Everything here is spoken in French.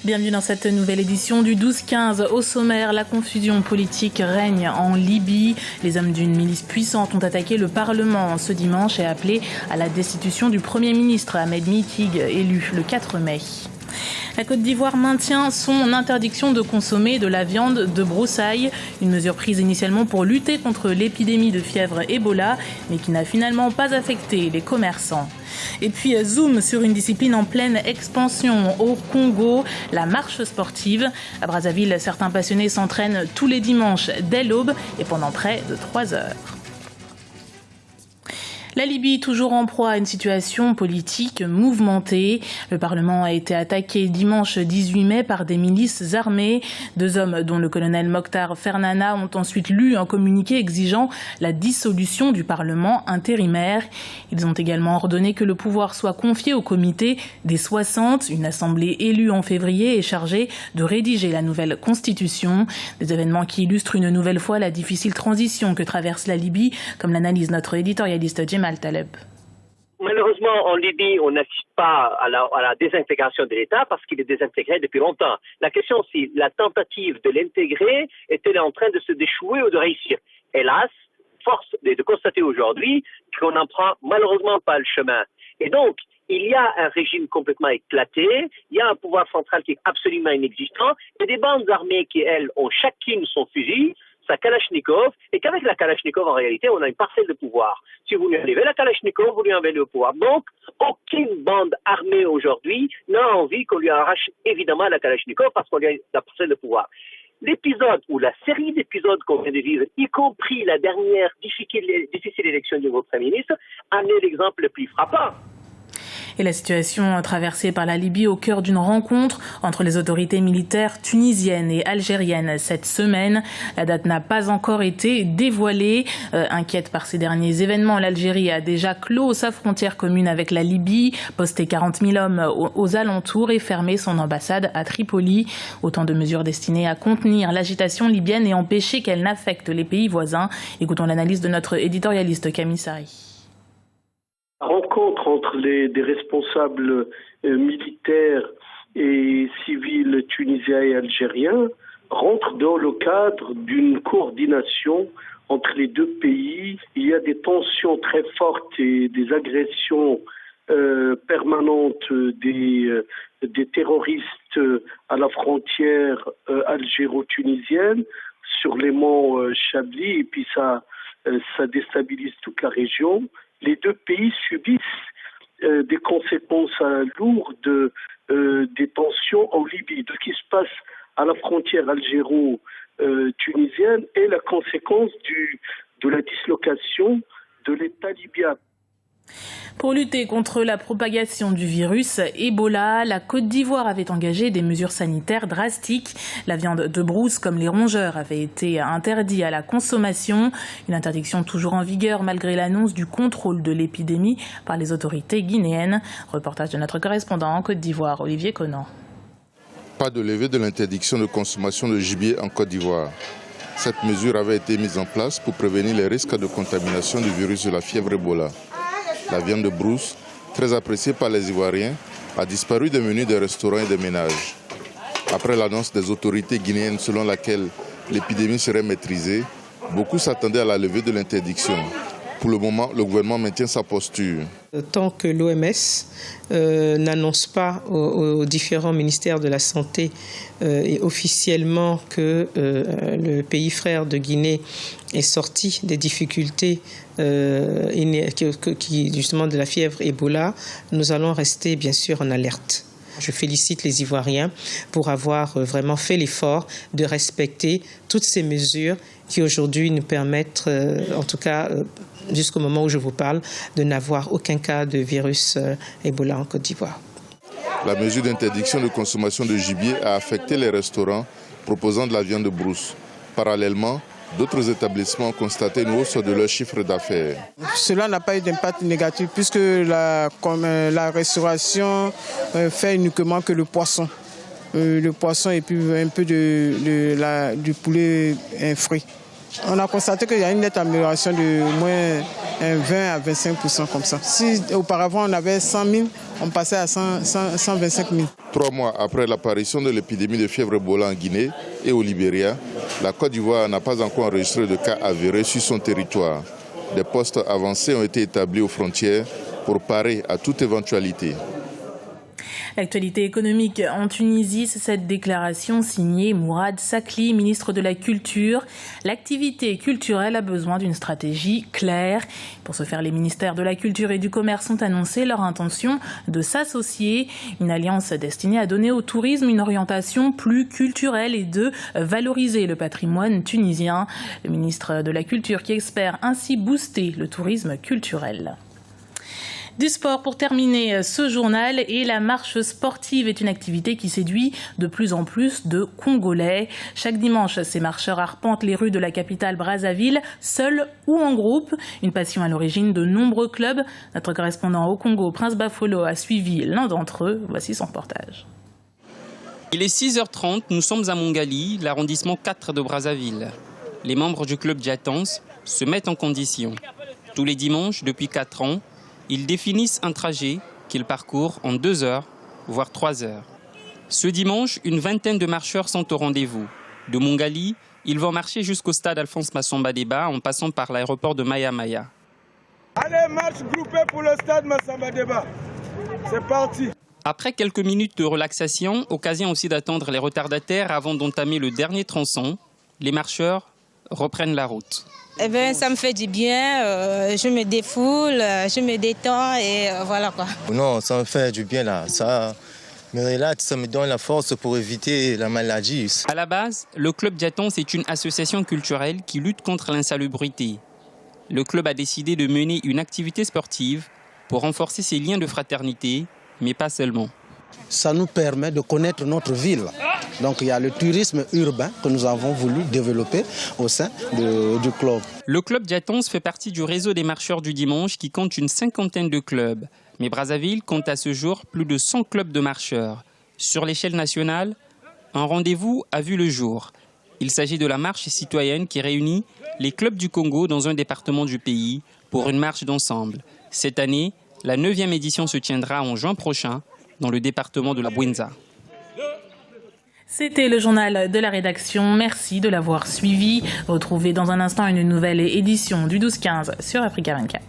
Bienvenue dans cette nouvelle édition du 12-15. Au sommaire, la confusion politique règne en Libye. Les hommes d'une milice puissante ont attaqué le Parlement ce dimanche et appelé à la destitution du Premier ministre Ahmed Mitig, élu le 4 mai. La Côte d'Ivoire maintient son interdiction de consommer de la viande de broussailles, une mesure prise initialement pour lutter contre l'épidémie de fièvre Ebola, mais qui n'a finalement pas affecté les commerçants. Et puis zoom sur une discipline en pleine expansion au Congo, la marche sportive. À Brazzaville, certains passionnés s'entraînent tous les dimanches dès l'aube et pendant près de 3 heures. La Libye, toujours en proie à une situation politique mouvementée. Le Parlement a été attaqué dimanche 18 mai par des milices armées. 2 hommes, dont le colonel Mokhtar Fernana, ont ensuite lu un communiqué exigeant la dissolution du Parlement intérimaire. Ils ont également ordonné que le pouvoir soit confié au comité des 60, une assemblée élue en février et chargée de rédiger la nouvelle constitution. Des événements qui illustrent une nouvelle fois la difficile transition que traverse la Libye, comme l'analyse notre éditorialiste Jemal Taleb. Malheureusement, en Libye, on n'assiste pas à la désintégration de l'État parce qu'il est désintégré depuis longtemps. La question, c'est la tentative de l'intégrer est-elle en train de se déchouer ou de réussir? Hélas, force est de constater aujourd'hui qu'on n'en prend malheureusement pas le chemin. Et donc, il y a un régime complètement éclaté, il y a un pouvoir central qui est absolument inexistant, et des bandes armées qui, elles, ont chacune son fusil, sa Kalachnikov, et qu'avec la Kalachnikov, en réalité, on a une parcelle de pouvoir. Si vous lui enlevez la Kalachnikov, vous lui enlevez le pouvoir. Donc, aucune bande armée aujourd'hui n'a envie qu'on lui arrache évidemment la Kalachnikov parce qu'on lui a la parcelle de pouvoir. L'épisode ou la série d'épisodes qu'on vient de vivre, y compris la dernière difficile élection du nouveau Premier ministre, en est l'exemple le plus frappant. Et la situation traversée par la Libye au cœur d'une rencontre entre les autorités militaires tunisiennes et algériennes cette semaine. La date n'a pas encore été dévoilée. Inquiète par ces derniers événements, l'Algérie a déjà clos sa frontière commune avec la Libye, posté 40 000 hommes aux alentours et fermé son ambassade à Tripoli. Autant de mesures destinées à contenir l'agitation libyenne et empêcher qu'elle n'affecte les pays voisins. Écoutons l'analyse de notre éditorialiste Camille Sari. La rencontre entre des responsables militaires et civils tunisiens et algériens rentre dans le cadre d'une coordination entre les deux pays. Il y a des tensions très fortes et des agressions permanentes des terroristes à la frontière algéro-tunisienne sur les monts Chablis, et puis ça déstabilise toute la région. Les deux pays subissent des conséquences lourdes des tensions en Libye. De ce qui se passe à la frontière algéro-tunisienne est la conséquence de la dislocation de l'État libyen. Pour lutter contre la propagation du virus Ebola, la Côte d'Ivoire avait engagé des mesures sanitaires drastiques. La viande de brousse, comme les rongeurs, avait été interdite à la consommation. Une interdiction toujours en vigueur malgré l'annonce du contrôle de l'épidémie par les autorités guinéennes. Reportage de notre correspondant en Côte d'Ivoire, Olivier Conan. Pas de levée de l'interdiction de consommation de gibier en Côte d'Ivoire. Cette mesure avait été mise en place pour prévenir les risques de contamination du virus de la fièvre Ebola. La viande de brousse, très appréciée par les Ivoiriens, a disparu des menus des restaurants et des ménages. Après l'annonce des autorités guinéennes selon laquelle l'épidémie serait maîtrisée, beaucoup s'attendaient à la levée de l'interdiction. Pour le moment, le gouvernement maintient sa posture. Tant que l'OMS n'annonce pas aux différents ministères de la Santé et officiellement que le pays frère de Guinée est sorti des difficultés justement de la fièvre Ebola, nous allons rester bien sûr en alerte. Je félicite les Ivoiriens pour avoir vraiment fait l'effort de respecter toutes ces mesures qui aujourd'hui nous permettent, en tout cas jusqu'au moment où je vous parle, de n'avoir aucun cas de virus Ebola en Côte d'Ivoire. La mesure d'interdiction de consommation de gibier a affecté les restaurants proposant de la viande de brousse. Parallèlement, d'autres établissements ont constaté une hausse de leur chiffre d'affaires. Cela n'a pas eu d'impact négatif puisque la restauration fait uniquement que le poisson. Le poisson et puis un peu du poulet frit. On a constaté qu'il y a une nette amélioration de moins 20 à 25% comme ça. Si auparavant on avait 100 000, on passait à 125 000. 3 mois après l'apparition de l'épidémie de fièvre Ebola en Guinée et au Libéria, la Côte d'Ivoire n'a pas encore enregistré de cas avérés sur son territoire. Des postes avancés ont été établis aux frontières pour parer à toute éventualité. L'actualité économique en Tunisie, c'est cette déclaration signée Mourad Sakli, ministre de la Culture. L'activité culturelle a besoin d'une stratégie claire. Pour ce faire, les ministères de la Culture et du Commerce ont annoncé leur intention de s'associer. Une alliance destinée à donner au tourisme une orientation plus culturelle et de valoriser le patrimoine tunisien. Le ministre de la Culture qui espère ainsi booster le tourisme culturel. Du sport pour terminer ce journal, et la marche sportive est une activité qui séduit de plus en plus de Congolais. Chaque dimanche, ces marcheurs arpentent les rues de la capitale Brazzaville, seuls ou en groupe. Une passion à l'origine de nombreux clubs. Notre correspondant au Congo, Prince Bafolo, a suivi l'un d'entre eux. Voici son reportage. Il est 6h30, nous sommes à Mongali, l'arrondissement 4 de Brazzaville. Les membres du club Djatans se mettent en condition. Tous les dimanches, depuis 4 ans, ils définissent un trajet qu'ils parcourent en 2 heures, voire 3 heures. Ce dimanche, une vingtaine de marcheurs sont au rendez-vous. De Mongali, ils vont marcher jusqu'au stade Alphonse Massamba Déba en passant par l'aéroport de Maya Maya. Allez, marche groupée pour le stade Massamba Déba. C'est parti. Après quelques minutes de relaxation, occasion aussi d'attendre les retardataires avant d'entamer le dernier tronçon, les marcheurs reprennent la route. Eh bien, ça me fait du bien, je me défoule, je me détends et voilà quoi. Non, ça me fait du bien là, ça me relaxe, ça me donne la force pour éviter la maladie. À la base, le club Djatans est une association culturelle qui lutte contre l'insalubrité. Le club a décidé de mener une activité sportive pour renforcer ses liens de fraternité, mais pas seulement. Ça nous permet de connaître notre ville. Donc il y a le tourisme urbain que nous avons voulu développer au sein du club. Le club Djatans fait partie du réseau des marcheurs du dimanche qui compte une 50aine de clubs. Mais Brazzaville compte à ce jour plus de 100 clubs de marcheurs. Sur l'échelle nationale, un rendez-vous a vu le jour. Il s'agit de la marche citoyenne qui réunit les clubs du Congo dans un département du pays pour une marche d'ensemble. Cette année, la 9e édition se tiendra en juin prochain dans le département de la Bouenza. C'était le journal de la rédaction. Merci de l'avoir suivi. Retrouvez dans un instant une nouvelle édition du 12-15 sur Africa 24.